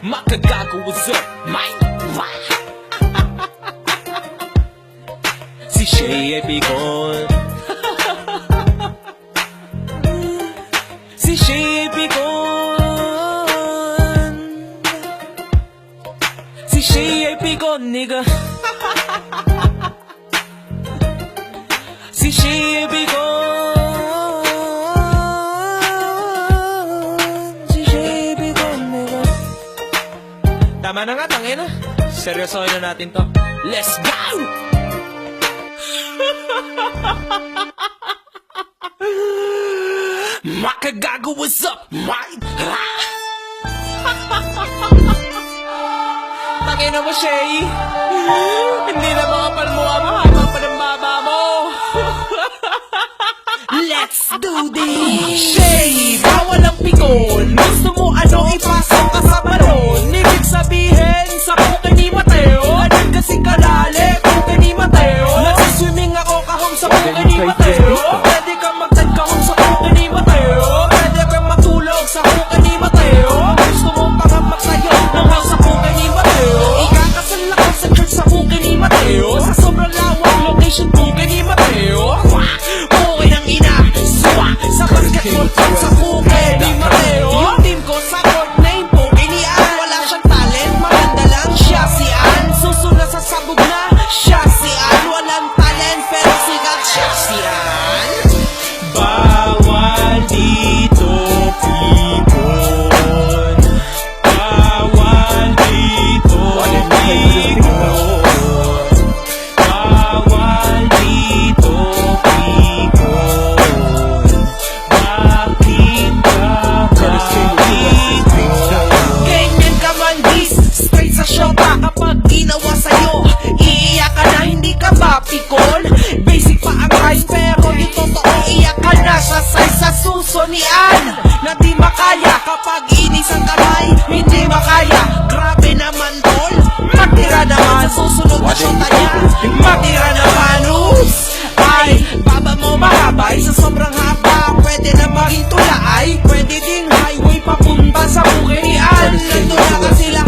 Makagago, what's up, mate? Si Shay ay bigon. Si Shay ay bigon. Si Shay ay bigon, nigga. Si Shay ay bigon. Si Shay ay bigon, nigga. Tama na nga, tangina. Seryosohin na natin to. Let's go! Makagago, what's up, mate? Tangina mo, Shay. Hindi na makapalmuha, mahaba pa ng baba mo. Let's do this! Shay, bawal ang pikon. Gusto mo ano, ipasok ka sa balon. Ibig sabihin, sa puke ni Mateo. Ganun kasi kadali, puke ni Mateo. Nagsiswimming ako kahong sa puke ni Mateo. Pwede kang magtagkahong sa puke ni Mateo. Pwede kang matulog sa puke ni Mateo. Gusto mo pa nga magtayo ng house sa puke ni Mateo. Ikakasal ako sa church sa puke ni Mateo. Sa sobrang lawak location puke ni Mateo. Puke ng ina, suwa sa basketball court sa puke ni Mateo. Yung team ko sa court name puke ni An. Wala siyang talent, maganda lang siya si An. Susuna sa sabog na siya si An. Walang talent pero sikat siya si An. Bawal dito pikon. Bawal dito pikon. Bawal dito pikon. Bakit ka dito? Ganyan ka man dis, straight sa shota. Kapag ginawa sa'yo, iiyak ka na, hindi ka ba pikon? Basic pa ang rice pero yung totoo, iyak ka na sa size sa suso ni An. Na di makaya kapag inis ang kamay, hindi makaya. Grabe naman tol, matira naman sa susunod na shota niya. Matira naman, oops. Ay, baba mo mahabay sa sobrang haba. Pwede na maging tula ay pwede ding highway papunta sa buhay ni An. Nandun na ka sila